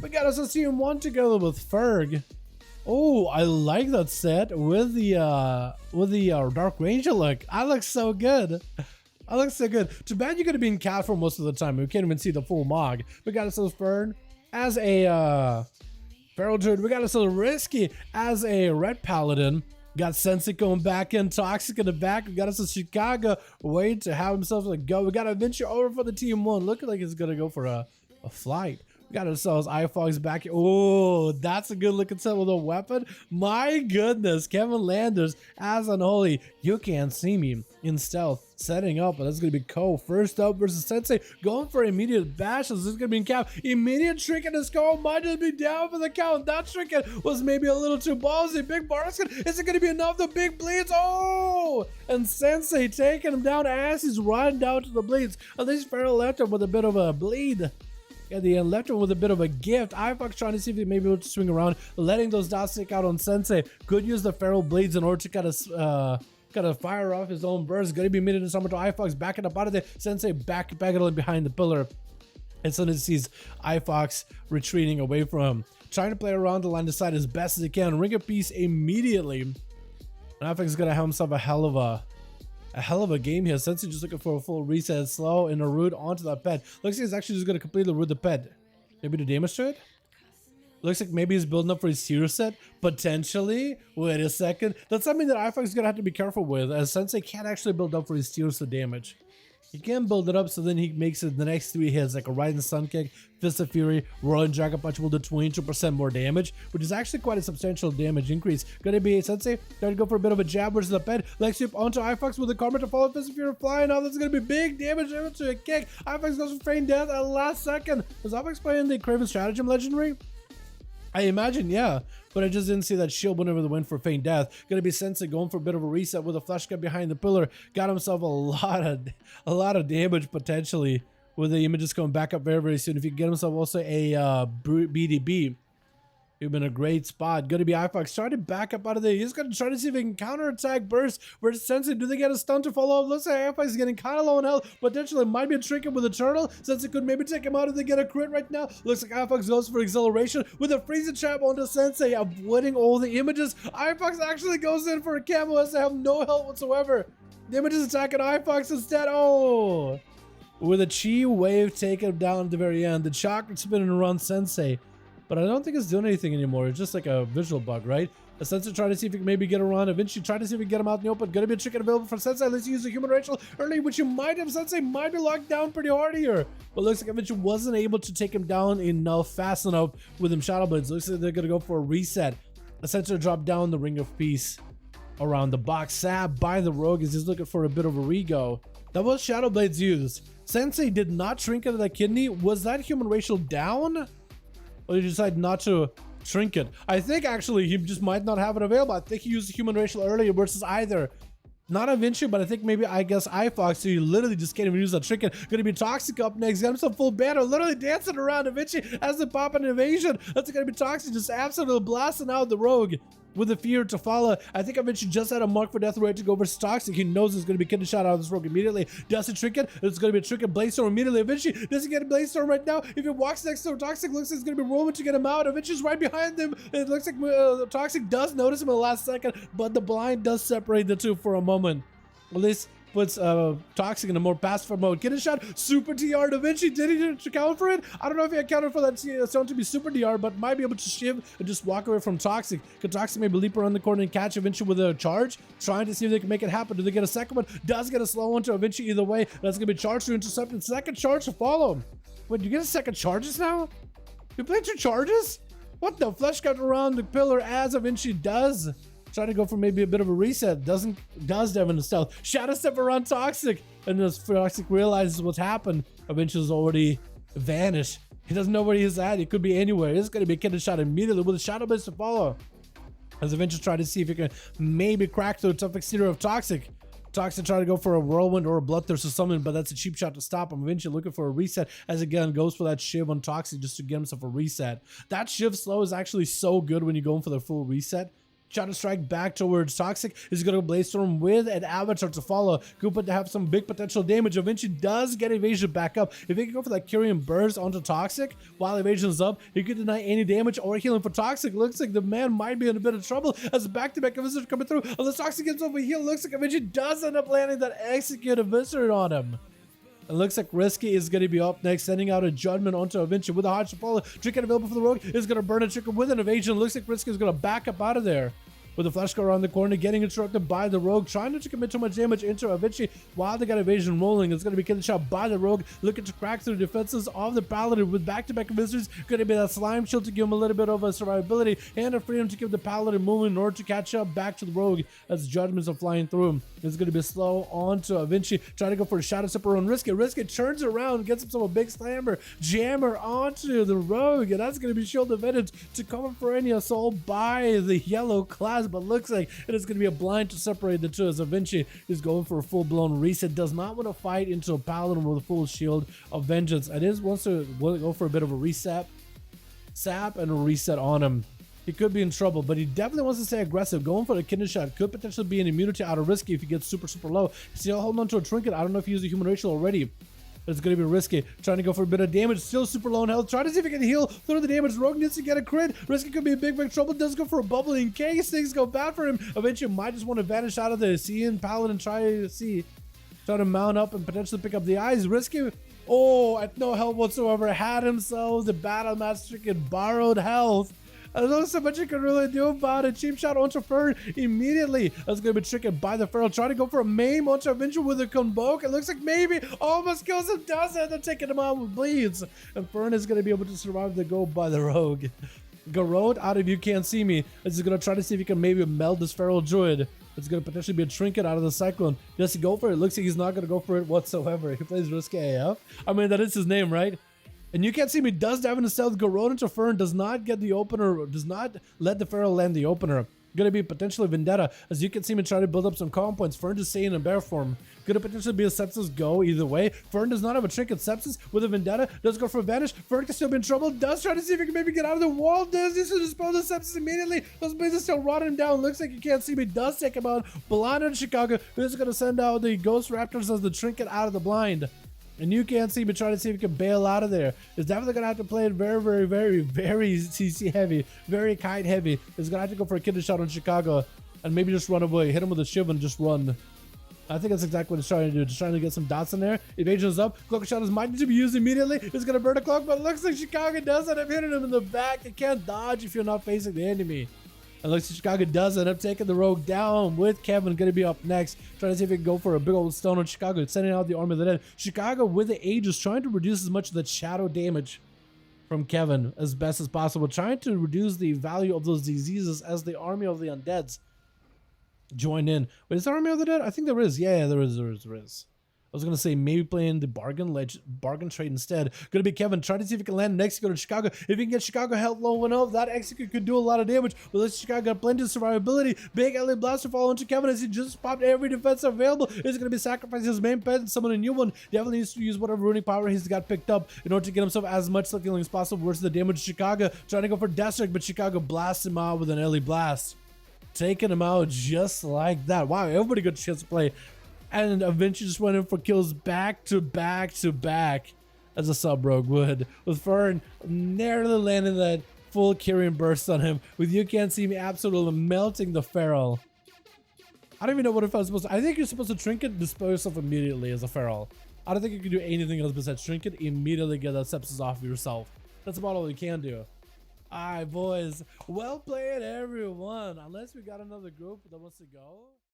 We got us a team 1 together with Ferg. Oh, I like that set with the Dark Ranger look. I look so good. I look so good. Too bad you're gonna be in cat for most of the time. We can't even see the full mog. We got ourselves Fern as a Feral Druid. We got ourselves Risky as a Red Paladin. Got Sensei going back in, Toxic in the back. We got us a Chicago waiting to have himself a go. We got a Venture over for the team 1. Looking like he's gonna go for a flight. We got ourselves iFox back. Oh, that's a good looking set with a weapon. My goodness, Kevin Landers as Unholy. You can't see me in stealth. Setting up, but that's going to be Ko. First up versus Sensei. Going for immediate bash. This is going to be in cap. Immediate trinket is Ko. Might just be down for the count. That trinket was maybe a little too ballsy. Big basket. Is it going to be enough? The big bleeds. Oh! And Sensei taking him down as he's riding down to the bleeds. At least Feral left him with a bit of a bleed. At the end, left him with a bit of a gift. iFox trying to see if he may be able to swing around, letting those dots stick out on Sensei. Could use the Feral Blades in order to kind of fire off his own burst. Gonna be minute in summer to iFox, backing up out of there. Sensei backpedaling behind the pillar. And suddenly sees iFox retreating away from him. Trying to play around the line of sight as best as he can. Ring a piece immediately. And iFox is gonna have himself a hell of a game here. Sensei just looking for a full reset, slow and a root onto that pet. Looks like he's actually just gonna completely root the pet. Maybe the damage to it? Looks like maybe he's building up for his hero set. Potentially. Wait a second. That's something that iFox is gonna have to be careful with, as Sensei can't actually build up for his hero set damage. He can build it up, so then he makes it the next 3 hits, like a Rising Sun Kick, Fist of Fury, Roaring Dragon Punch will do 22% more damage, which is actually quite a substantial damage increase. Gonna be Sensei, trying to go for a bit of a jab versus the pet. Leg sweep onto iFox with the Karma to follow Fist of Fury flying out. That's gonna be big damage into a kick. iFox goes for Feign Death at the last second. Is iFox playing the Craven Stratagem Legendary? I imagine, yeah, but I just didn't see that shield whenever they went for Feign Death. Gonna be Sensei going for a bit of a reset with a flash cut behind the pillar. Got himself a lot of damage potentially with the images coming back up very, very soon. If you get himself also a BDB, you've been a great spot. Gonna be iFox trying to back up out of there. He's gonna try to see if he can counterattack burst versus Sensei. Do they get a stun to follow up? Looks like iFox is getting kind of low on health. Potentially might be a trinket with a turtle. Sensei could maybe take him out if they get a crit right now. Looks like iFox goes for acceleration with a freezing trap onto Sensei, avoiding all the images. iFox actually goes in for a camo as they have no health whatsoever. The images attacking iFox instead. Oh! With a chi wave taking him down at the very end. The chocolate spinning around Sensei. But I don't think it's doing anything anymore. It's just like a visual bug, right? A Sensei trying to see if he can maybe get around. Eventually trying to see if we can get him out in the open. Gonna be a trick available for Sensei. Let's use the human Rachel early, which you might have. Sensei might be locked down pretty hard here. But looks like eventually wasn't able to take him down enough, fast enough with him Shadow Blades. Looks like they're gonna go for a reset. A Sensei drop down the Ring of Peace around the box. Sab by the Rogue is just looking for a bit of a rego. That was Shadow Blades used. Sensei did not trinket that kidney. Was that human racial down? Or did he decide not to trinket? I think actually he just might not have it available. I think he used the human racial earlier versus either. Not a Vinci, but I think maybe, I guess, iFox, so you literally just can't even use that trinket. Gonna be Toxic up next. Got himself full banner, literally dancing around Da Vinci as they pop an evasion. That's gonna be Toxic, just absolutely blasting out the Rogue with the fear to follow. I think Vinci just had a mark for death ready to go versus Toxic. He knows he's gonna be getting a shot out of this Rogue immediately. Does a trinket? It's gonna be a trinket Blaze Storm immediately. Vinci doesn't get a Blaze Storm right now. If he walks next to Toxic, looks like it's gonna be rolling to get him out. Vinci's right behind him. It looks like Toxic does notice him in the last second, but the blind does separate the two for a moment. Well, this puts Toxic in a more passive mode. Get a shot. Super DR. Da Vinci, did he account for it? I don't know if he accounted for that sound to be super DR, but might be able to shiv and just walk away from Toxic. Could Toxic maybe leap around the corner and catch Da Vinci with a charge? Trying to see if they can make it happen. Do they get a second one? Does get a slow one to Da Vinci either way. That's going to be charged to intercept and second charge to follow him. Wait, you get a second charges now? You play 2 charges? What the? Flesh cut around the pillar as Da Vinci does. Trying to go for maybe a bit of a reset. Does Devin the stealth. Shadow step around Toxic. And as Toxic realizes what's happened, Avicii's already vanished. He doesn't know where he's at. He could be anywhere. He's going to be getting shot immediately with a Shadow Blade to follow. As Avicii try to see if he can maybe crack through a tough exterior of Toxic. Toxic try to go for a Whirlwind or a Bloodthirst or something, but that's a cheap shot to stop him. Eventually looking for a reset as again goes for that Shiv on Toxic just to get himself a reset. That Shiv slow is actually so good when you're going for the full reset. Shadow Strike back towards Toxic. He's going to Blaze Storm with an Avatar to follow. Koopa to have some big potential damage. Eventually does get evasion back up. If he can go for that Kyrian Burst onto Toxic while evasion is up, he could deny any damage or healing for Toxic. Looks like the man might be in a bit of trouble as back-to-back Viscera coming through. Unless Toxic gets over heal, looks like eventually does end up landing that Execute Viscera on him. It looks like Risky is going to be up next, sending out a Judgment onto Eventually with a Hodge to follow. Trinket available for the Rogue is going to burn a Trinket with an evasion. Looks like Risky is going to back up out of there. With the flash go around the corner, getting interrupted by the Rogue, trying not to commit too much damage into Avicii while they got evasion rolling. It's going to be killing shot by the Rogue, looking to crack through the defenses of the Paladin with back-to-back visitors. Going to be that Slime Shield to give him a little bit of a survivability and a freedom to keep the Paladin moving in order to catch up back to the Rogue as Judgments are flying through him. It's going to be slow onto Avicii, trying to go for a Shadow Sipper on Risky. Risky turns around, gets himself a big slammer, jammer onto the Rogue, and that's going to be Shield of Vengeance to cover for any assault by the yellow class, but looks like it is going to be a blind to separate the two as Avicii is going for a full-blown reset. Does not want to fight into a Paladin with a full Shield of Vengeance. It is wants to go for a bit of a reset, sap, and a reset on him. He could be in trouble, but he definitely wants to stay aggressive. Going for the kidney shot could potentially be an immunity out of Risky if he gets super low. Still holding on to a trinket. I don't know if he used a human racial already. It's going to be Risky, trying to go for a bit of damage, still super low in health, trying to see if he can heal through the damage. Rogue needs to get a crit. Risky could be in big trouble, does go for a bubble in case things go bad for him. Eventually might just want to vanish out of the Seeing Paladin, try to mount up and potentially pick up the eyes. Risky, at no health whatsoever, had himself the battle match trick, borrowed health. There's not so much you can really do about it. Cheap shot onto Fern immediately. That's going to be triggered by the Feral. Trying to go for a maim onto Avenger with a Convoke. It looks like maybe almost kills him. Does it? They're taking him out with bleeds. And Fern is going to be able to survive the go by the Rogue. Garrod out of You Can't See Me. It's going to try to see if he can maybe meld this Feral Druid. It's going to potentially be a trinket out of the Cyclone. Just to go for it. Looks like he's not going to go for it whatsoever. He plays Risky AF. I mean, that is his name, right? And You Can't See Me does dive into stealth. Garrod into Fern does not get the opener, does not let the Feral land the opener. Gonna be potentially Vendetta. As You Can See Me try to build up some calm points. Fern just staying in bear form. Gonna potentially be a Sepsis go either way. Fern does not have a trinket. Sepsis with a Vendetta does go for a Vanish. Fern can still be in trouble. Does try to see if he can maybe get out of the wall. Does this to dispel the Sepsis immediately. Those blazes still rotting him down. Looks like You Can't See Me does take him out. Blind in Chicago. Who's gonna send out the Ghost Raptors as the trinket out of the blind. And You Can't See Me trying to see if he can bail out of there. It's definitely going to have to play it very CC heavy, very kite heavy. It's going to have to go for a kidney shot on Chicago and maybe just run away. Hit him with a shiv and just run. I think that's exactly what he's trying to do. Just trying to get some dots in there. Evasion is up. Cloak shot is might need to be used immediately. It's going to burn a cloak, but it looks like Chicago does end up hitting him in the back. You can't dodge if you're not facing the enemy. And looks like Chicago does end up taking the Rogue down with Kevin going to be up next. Trying to see if he can go for a big old stone on Chicago. Sending out the Army of the Dead. Chicago with the Aegis trying to reduce as much of the shadow damage from Kevin as best as possible. Trying to reduce the value of those diseases as the Army of the Undeads join in. Wait, is there Army of the Dead? I think there is. Yeah, there is. I was going to say maybe playing the bargain trade instead. Going to be Kevin trying to see if he can land an Execute to Chicago. If he can get Chicago health low enough, that Execute could do a lot of damage. But let's Chicago got plenty of survivability. Big LA Blaster fall into Kevin as he just popped every defense available. He's going to be sacrificing his main pet and summon a new one. Definitely needs to use whatever runic power he's got picked up in order to get himself as much self healing as possible versus the damage to Chicago. Trying to go for Deathstrike, but Chicago blasts him out with an LA Blast. Taking him out just like that. Wow, everybody got a chance to play. And eventually just went in for kills back to back as a sub rogue would. With Fern narrowly landing that full Kyrian burst on him. With You Can't See Me absolutely melting the Feral. I don't even know what if I was supposed to. I think you're supposed to trinket, dispel yourself immediately as a Feral. I don't think you can do anything else besides trinket, immediately get that sepsis off of yourself. That's about all you can do. Alright, boys. Well played, everyone. Unless we got another group that wants to go.